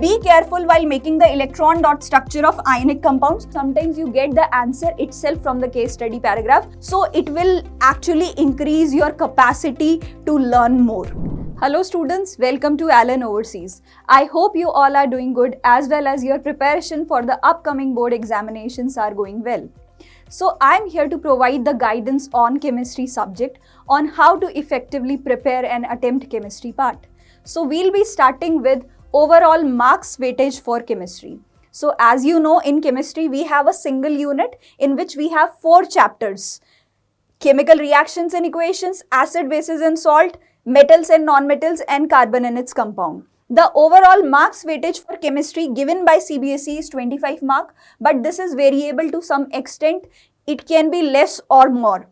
Be careful while making the electron dot structure of ionic compounds. Sometimes you get the answer itself from the case study paragraph, so it will actually increase your capacity to learn more. Hello students, welcome to Alan Overseas. I hope you all are doing good as well as your preparation for the upcoming board examinations are going well. So I'm here to provide the guidance on chemistry subject on how to effectively prepare and attempt chemistry part. So we'll be starting with overall marks weightage for chemistry. So as you know, in chemistry we have a single unit in which we have 4 chapters: chemical reactions and equations, acid, bases and salt, metals and non-metals, and carbon and its compound. The overall marks weightage for chemistry given by CBSE is 25 mark, but this is variable to some extent. It can be less or more.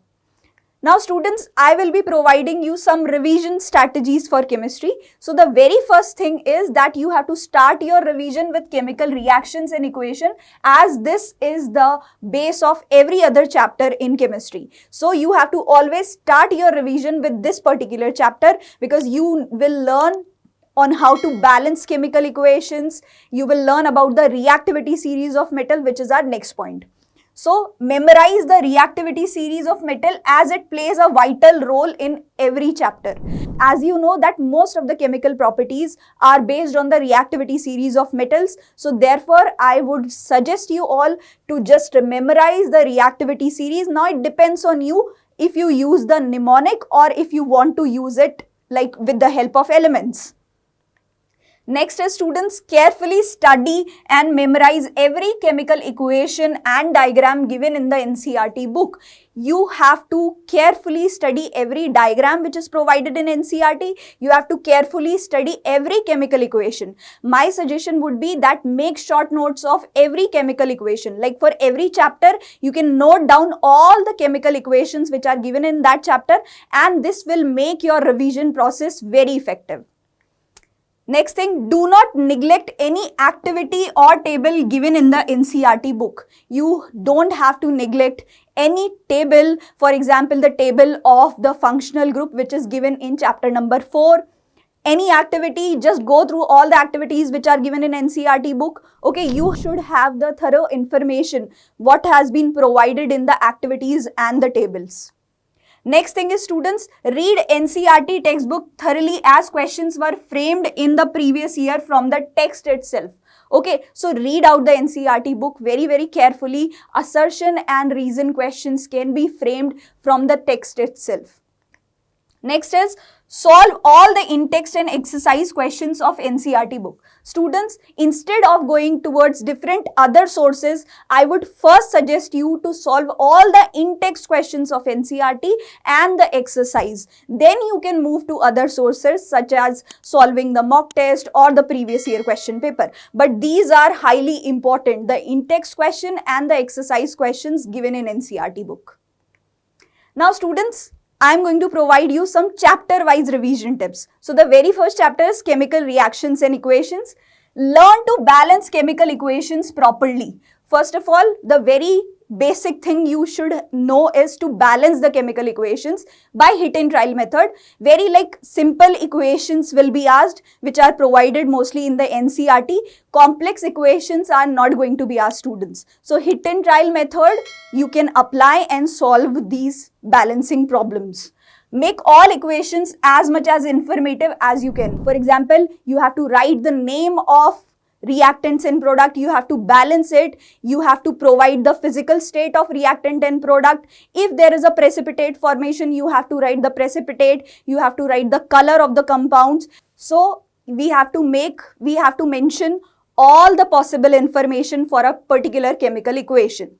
Now students, I will be providing you some revision strategies for chemistry. So the very first thing is that you have to start your revision with chemical reactions and equation, as this is the base of every other chapter in chemistry. So you have to always start your revision with this particular chapter, because you will learn on how to balance chemical equations. You will learn about the reactivity series of metal, which is our next point. So memorize the reactivity series of metal as it plays a vital role in every chapter. As you know that most of the chemical properties are based on the reactivity series of metals. So therefore I would suggest you all to just memorize the reactivity series. Now it depends on you if you use the mnemonic or if you want to use it like with the help of elements. Next is students, carefully study and memorize every chemical equation and diagram given in the NCERT book. You have to carefully study every diagram which is provided in NCERT. You have to carefully study every chemical equation. My suggestion would be that make short notes of every chemical equation. Like for every chapter, you can note down all the chemical equations which are given in that chapter, and this will make your revision process very effective. Next thing, do not neglect any activity or table given in the NCERT book. You don't have to neglect any table. For example, the table of the functional group which is given in chapter number 4. Any activity, just go through all the activities which are given in NCERT book. Okay, you should have the thorough information what has been provided in the activities and the tables. Next thing is students, read NCERT textbook thoroughly as questions were framed in the previous year from the text itself. Okay, so read out the NCERT book very carefully. Assertion and reason questions can be framed from the text itself. Next is solve all the in-text and exercise questions of NCERT book. Students, instead of going towards different other sources, I would first suggest you to solve all the in-text questions of NCERT and the exercise. Then you can move to other sources such as solving the mock test or the previous year question paper. But these are highly important, the in-text question and the exercise questions given in NCERT book. Now students, I am going to provide you some chapter-wise revision tips. So the very first chapter is chemical reactions and equations. Learn to balance chemical equations properly. First of all, the very basic thing you should know is to balance the chemical equations by hit and trial method. Very simple equations will be asked, which are provided mostly in the NCERT. Complex equations are not going to be asked, students. So hit and trial method, you can apply and solve these balancing problems. Make all equations as much as informative as you can. For example, you have to write the name of reactants and product, you have to balance it, you have to provide the physical state of reactant and product. If there is a precipitate formation, you have to write the precipitate, you have to write the color of the compounds. So we have to mention all the possible information for a particular chemical equation.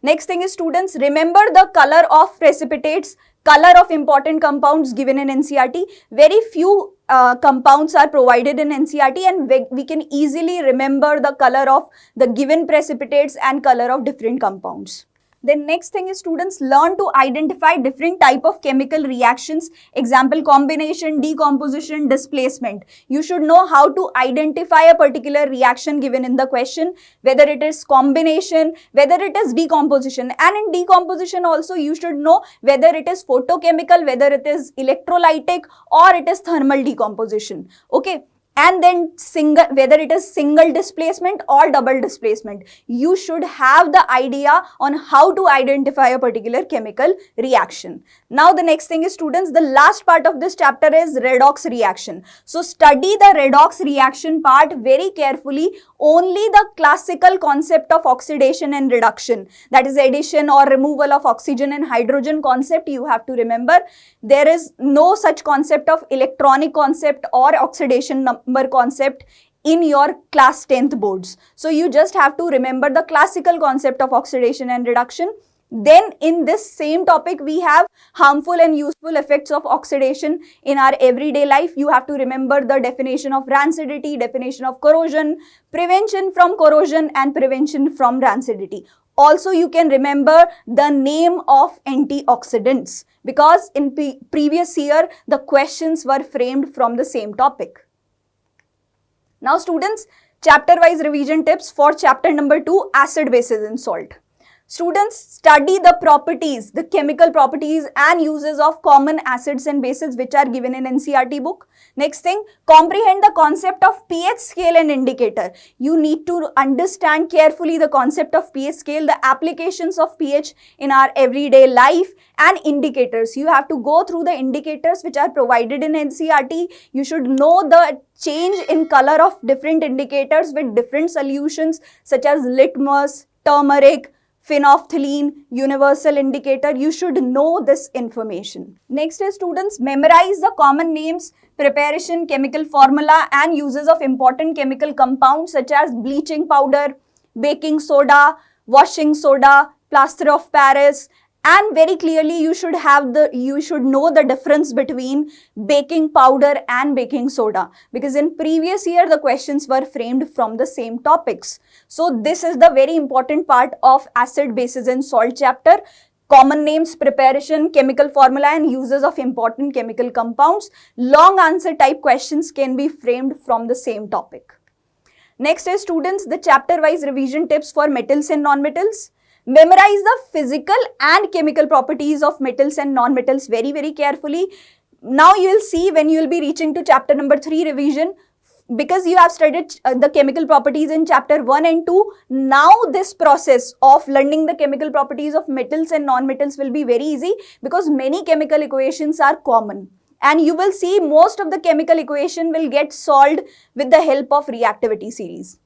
Next thing is students, remember the color of precipitates, color of important compounds given in NCERT. Very few compounds are provided in NCERT, and we can easily remember the color of the given precipitates and color of different compounds. Then next thing is students, learn to identify different type of chemical reactions. Example, combination, decomposition, displacement. You should know how to identify a particular reaction given in the question, whether it is combination, whether it is decomposition. And in decomposition also you should know whether it is photochemical, whether it is electrolytic, or it is thermal decomposition. Okay. and then whether it is single displacement or double displacement, you should have the idea on how to identify a particular chemical reaction. Now the next thing is, students, the last part of this chapter is redox reaction. So study the redox reaction part very carefully. Only the classical concept of oxidation and reduction, that is addition or removal of oxygen and hydrogen concept, you have to remember. There is no such concept of electronic concept or oxidation number concept in your class 10th boards. So you just have to remember the classical concept of oxidation and reduction. Then in this same topic, we have harmful and useful effects of oxidation in our everyday life. You have to remember the definition of rancidity, definition of corrosion, prevention from corrosion, and prevention from rancidity. Also, you can remember the name of antioxidants, because in previous year, the questions were framed from the same topic. Now students, chapter-wise revision tips for chapter number 2, acid, bases and salt. Students, study the properties, the chemical properties and uses of common acids and bases which are given in NCERT book. Next thing, comprehend the concept of pH scale and indicator. You need to understand carefully the concept of pH scale, the applications of pH in our everyday life, and indicators. You have to go through the indicators which are provided in NCERT. You should know the change in color of different indicators with different solutions such as litmus, turmeric, phenolphthalein, universal indicator. You should know this information. Next is, students, memorize the common names, preparation, chemical formula and uses of important chemical compounds such as bleaching powder, baking soda, washing soda, plaster of Paris. And very clearly you should know the difference between baking powder and baking soda, because in previous year the questions were framed from the same topics. So this is the very important part of acid, bases and salt chapter. Common names, preparation, chemical formula and uses of important chemical compounds. Long answer type questions can be framed from the same topic. Next is, students, the chapter wise revision tips for metals and non-metals. Memorize the physical and chemical properties of metals and non-metals very, very carefully. Now you will see when you will be reaching to chapter number 3 revision, because you have studied the chemical properties in chapter 1 and 2. Now this process of learning the chemical properties of metals and non-metals will be very easy, because many chemical equations are common. And you will see most of the chemical equation will get solved with the help of reactivity series.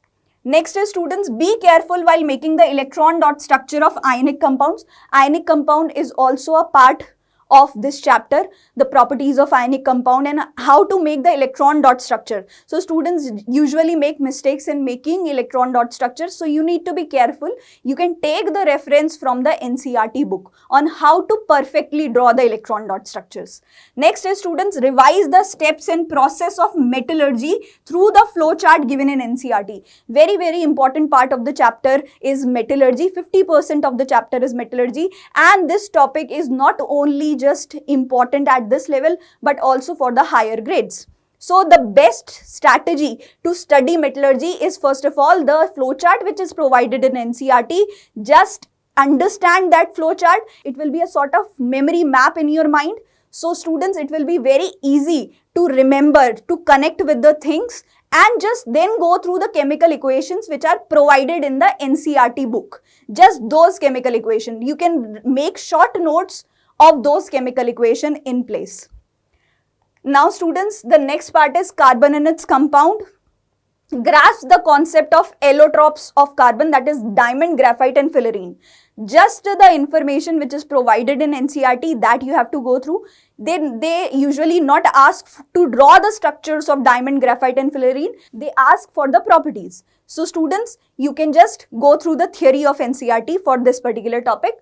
Next is, students, be careful while making the electron dot structure of ionic compounds. Ionic compound is also a part of this chapter, the properties of ionic compound and how to make the electron dot structure. So students usually make mistakes in making electron dot structure, so you need to be careful. You can take the reference from the NCERT book on how to perfectly draw the electron dot structures. Next is, students, revise the steps and process of metallurgy through the flow chart given in NCERT. Very, very important part of the chapter is metallurgy. 50% of the chapter is metallurgy, and this topic is not only just important at this level but also for the higher grades. So the best strategy to study metallurgy is, first of all, the flowchart which is provided in NCERT. Just understand that flowchart. It will be a sort of memory map in your mind. So students, it will be very easy to remember, to connect with the things, and just then go through the chemical equations which are provided in the NCERT book. Just those chemical equations. You can make short notes of those chemical equation in place. Now students, the next part is carbon and its compound. Grasp the concept of allotropes of carbon, that is diamond, graphite and fullerene. Just the information which is provided in NCERT that you have to go through. They usually not ask to draw the structures of diamond, graphite and fullerene. They ask for the properties. So students, you can just go through the theory of NCERT for this particular topic.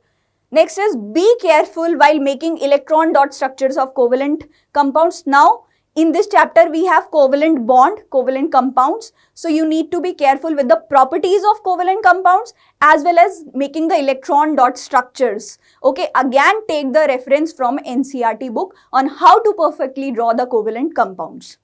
Next is, be careful while making electron dot structures of covalent compounds. Now, in this chapter, we have covalent bond, covalent compounds. So, you need to be careful with the properties of covalent compounds as well as making the electron dot structures. Okay, again, take the reference from NCERT book on how to perfectly draw the covalent compounds.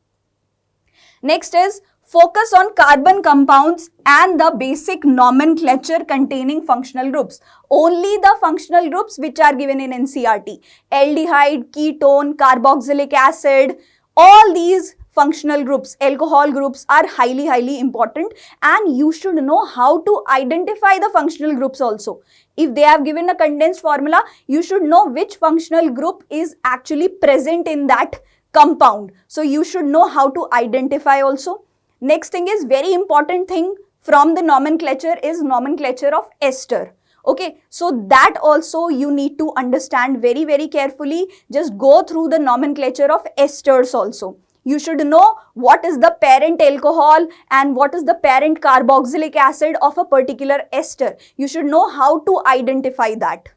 Next is, focus on carbon compounds and the basic nomenclature containing functional groups. Only the functional groups which are given in NCERT. Aldehyde, ketone, carboxylic acid, all these functional groups, alcohol groups are highly important, and you should know how to identify the functional groups also. If they have given a condensed formula, you should know which functional group is actually present in that compound. So you should know how to identify also. Next thing is very important thing from the nomenclature is nomenclature of ester. Okay, so that also you need to understand very carefully. Just go through the nomenclature of esters also. You should know what is the parent alcohol and what is the parent carboxylic acid of a particular ester. You should know how to identify that.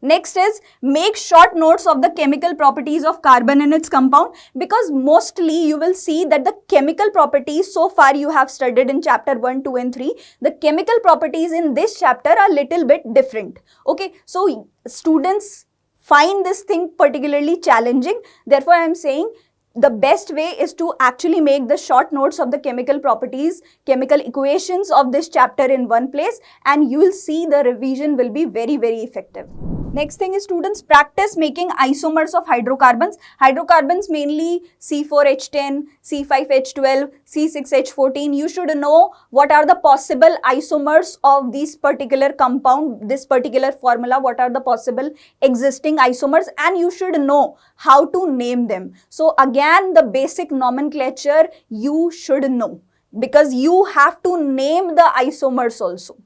Next is make short notes of the chemical properties of carbon in its compound, because mostly you will see that the chemical properties so far you have studied in chapter 1, 2 and 3. The chemical properties in this chapter are little bit different. Okay, so students find this thing particularly challenging. Therefore, I am saying the best way is to actually make the short notes of the chemical properties, chemical equations of this chapter in one place, and you will see the revision will be very effective. Next thing is students practice making isomers of hydrocarbons. Hydrocarbons mainly C4H10, C5H12, C6H14. You should know what are the possible isomers of these particular compound, this particular formula, what are the possible existing isomers, and you should know how to name them. So again, the basic nomenclature you should know, because you have to name the isomers also.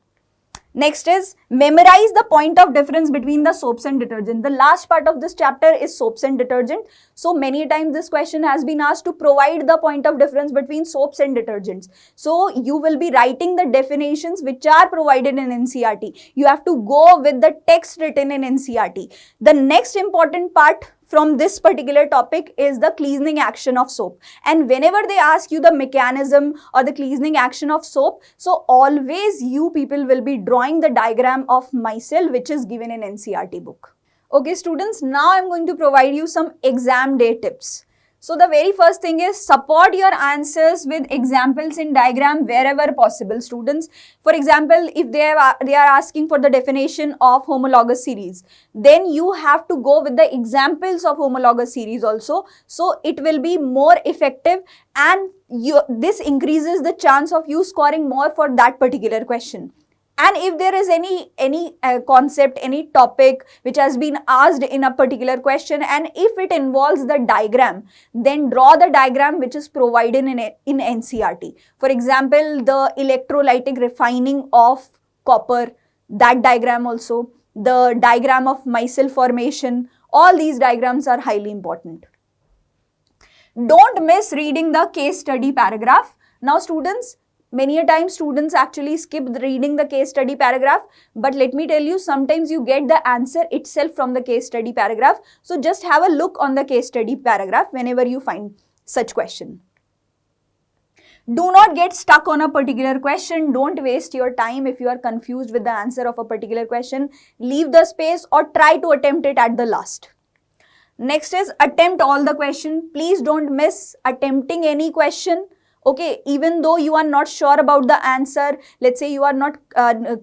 Next is memorize the point of difference between the soaps and detergent. The last part of this chapter is soaps and detergent. So many times this question has been asked to provide the point of difference between soaps and detergents. So you will be writing the definitions which are provided in NCERT. You have to go with the text written in NCERT. The next important part from this particular topic is the cleansing action of soap, and whenever they ask you the mechanism or the cleansing action of soap, so always you people will be drawing the diagram of micelle which is given in NCERT book. Okay students, now I am going to provide you some exam day tips. So the very first thing is support your answers with examples in diagram wherever possible. Students, for example, if they are asking for the definition of homologous series, then you have to go with the examples of homologous series also. So it will be more effective, and this increases the chance of you scoring more for that particular question. And if there is any concept, any topic which has been asked in a particular question, and if it involves the diagram, then draw the diagram which is provided in NCERT. For example, the electrolytic refining of copper, that diagram also, the diagram of micelle formation, all these diagrams are highly important. Don't miss reading the case study paragraph. Now students, many a time students actually skip reading the case study paragraph, but let me tell you, sometimes you get the answer itself from the case study paragraph. So just have a look on the case study paragraph whenever you find such question. Do not get stuck on a particular question. Don't waste your time if you are confused with the answer of a particular question. Leave the space or try to attempt it at the last. Next is attempt all the question. Please don't miss attempting any question. Okay, even though you are not sure about the answer, let's say you are not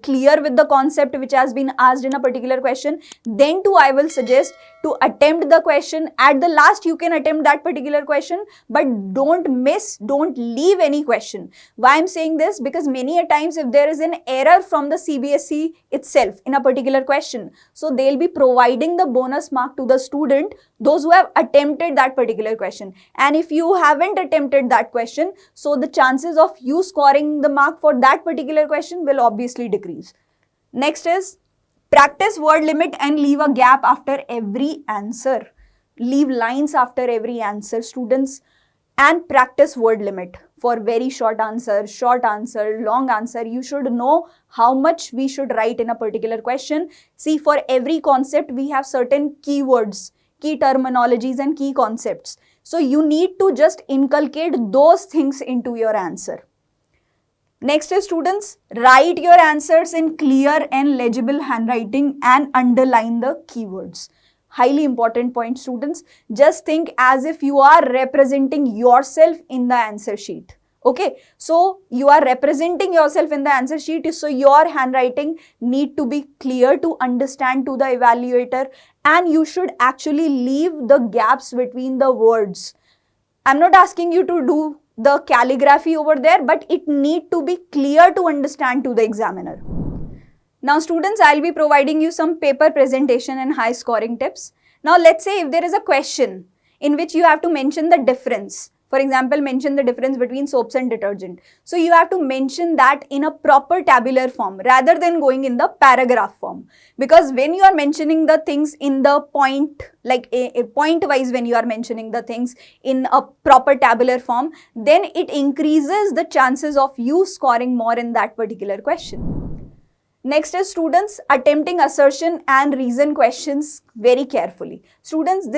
clear with the concept which has been asked in a particular question, then too I will suggest to attempt the question. At the last you can attempt that particular question, but don't leave any question. Why I'm saying this? Because many a times if there is an error from the CBSE itself in a particular question, so they'll be providing the bonus mark to the student, those who have attempted that particular question. And if you haven't attempted that question, so the chances of you scoring the mark for that particular question will obviously decrease. Next is practice word limit and leave a gap after every answer. Leave lines after every answer, students, and practice word limit for very short answer, long answer. You should know how much we should write in a particular question. See, for every concept we have certain keywords, key terminologies and key concepts. So you need to just inculcate those things into your answer. Next is students, write your answers in clear and legible handwriting and underline the keywords. Highly important point, students. Just think as if you are representing yourself in the answer sheet. Okay, so you are representing yourself in the answer sheet, so your handwriting need to be clear to understand to the evaluator, and you should actually leave the gaps between the words. I'm not asking you to do the calligraphy over there, but it need to be clear to understand to the examiner. Now students, I'll be providing you some paper presentation and high scoring tips. Now let's say if there is a question in which you have to mention the difference. For example, mention the difference between soaps and detergent. So you have to mention that in a proper tabular form rather than going in the paragraph form. Because when you are mentioning the things in the point, like a point wise, when you are mentioning the things in a proper tabular form, then it increases the chances of you scoring more in that particular question. Next is students attempting assertion and reason questions very carefully. Students,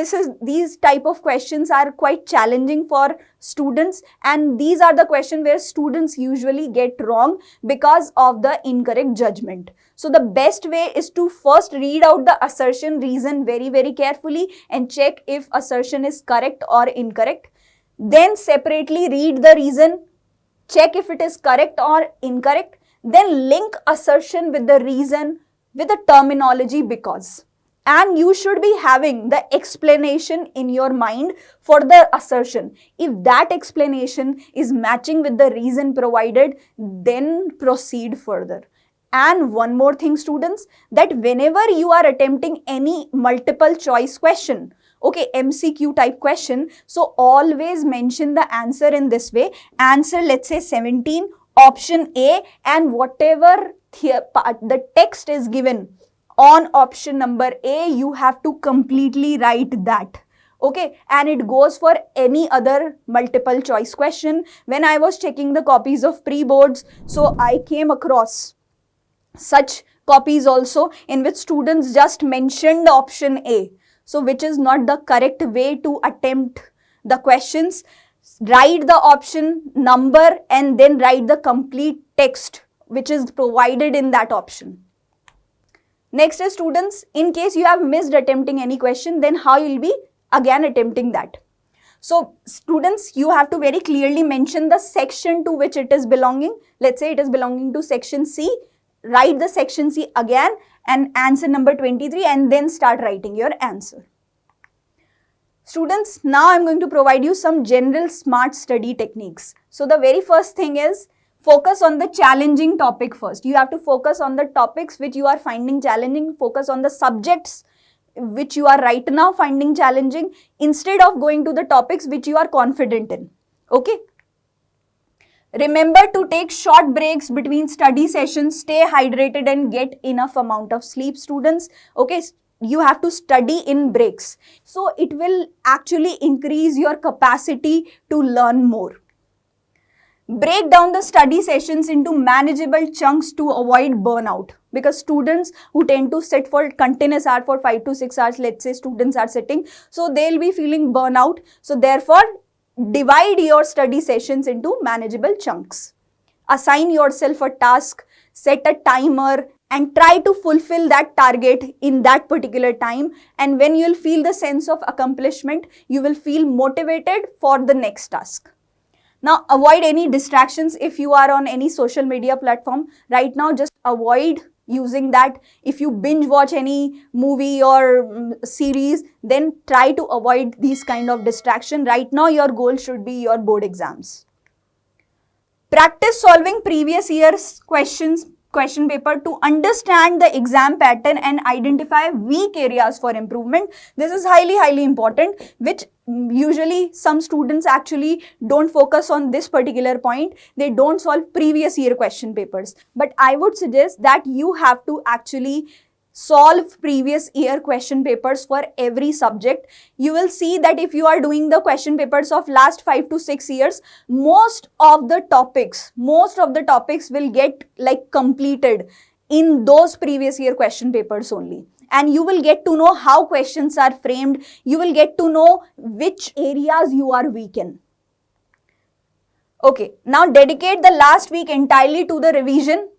these type of questions are quite challenging for students, and these are the questions where students usually get wrong because of the incorrect judgment. So the best way is to first read out the assertion reason very carefully and check if assertion is correct or incorrect. Then separately read the reason, check if it is correct or incorrect. Then link assertion with the reason with the terminology because. And you should be having the explanation in your mind for the assertion. If that explanation is matching with the reason provided, then proceed further. And one more thing students, that whenever you are attempting any multiple choice question, okay, MCQ type question, so always mention the answer in this way. Answer, let's say 17, option A, and whatever the text is given on option number A, you have to completely write that. Okay, and it goes for any other multiple choice question. When I was checking the copies of pre-boards, so I came across such copies also in which students just mentioned option A. So which is not the correct way to attempt the questions. Write the option number and then write the complete text which is provided in that option. Next is students, in case you have missed attempting any question, then how you will be again attempting that. So students, you have to very clearly mention the section to which it is belonging. Let's say it is belonging to section C. Write the section C again and answer number 23 and then start writing your answer. Students, now I'm going to provide you some general smart study techniques. So the very first thing is focus on the challenging topic first. You have to focus on the topics which you are finding challenging, focus on the subjects which you are right now finding challenging instead of going to the topics which you are confident in. Okay. Remember to take short breaks between study sessions, stay hydrated and get enough amount of sleep students. Okay. You have to study in breaks. So it will actually increase your capacity to learn more. Break down the study sessions into manageable chunks to avoid burnout. Because students who tend to sit for continuous hours for 5 to 6 hours, let's say students are sitting, so they'll be feeling burnout. So therefore, divide your study sessions into manageable chunks. Assign yourself a task, set a timer, and try to fulfill that target in that particular time. And when you'll feel the sense of accomplishment, you will feel motivated for the next task. Now, avoid any distractions. If you are on any social media platform right now, just avoid using that. If you binge watch any movie or series, then try to avoid these kind of distraction. Right now, your goal should be your board exams. Practice solving previous year's question paper to understand the exam pattern and identify weak areas for improvement. This is highly important, which usually some students actually don't focus on this particular point. They don't solve previous year question papers. But I would suggest that you have to actually solve previous year question papers for every subject. You will see that if you are doing the question papers of last 5 to 6 years, most of the topics will get like completed in those previous year question papers only. And you will get to know how questions are framed. You will get to know which areas you are weak in. Okay, now dedicate the last week entirely to the revision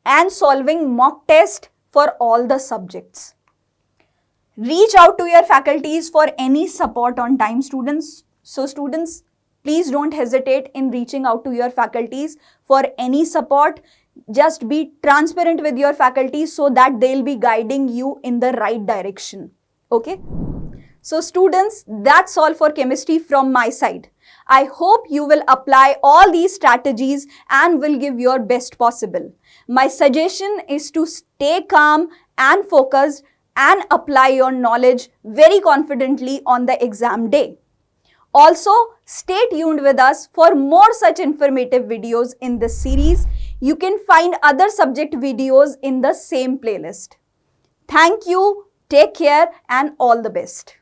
and solving mock test for all the subjects. Reach out to your faculties for any support on time, students. So students, please don't hesitate in reaching out to your faculties for any support. Just be transparent with your faculty so that they'll be guiding you in the right direction. Okay? So students, that's all for chemistry from my side. I hope you will apply all these strategies and will give your best possible. My suggestion is to stay calm and focused and apply your knowledge very confidently on the exam day. Also, stay tuned with us for more such informative videos in this series. You can find other subject videos in the same playlist. Thank you, take care, and all the best.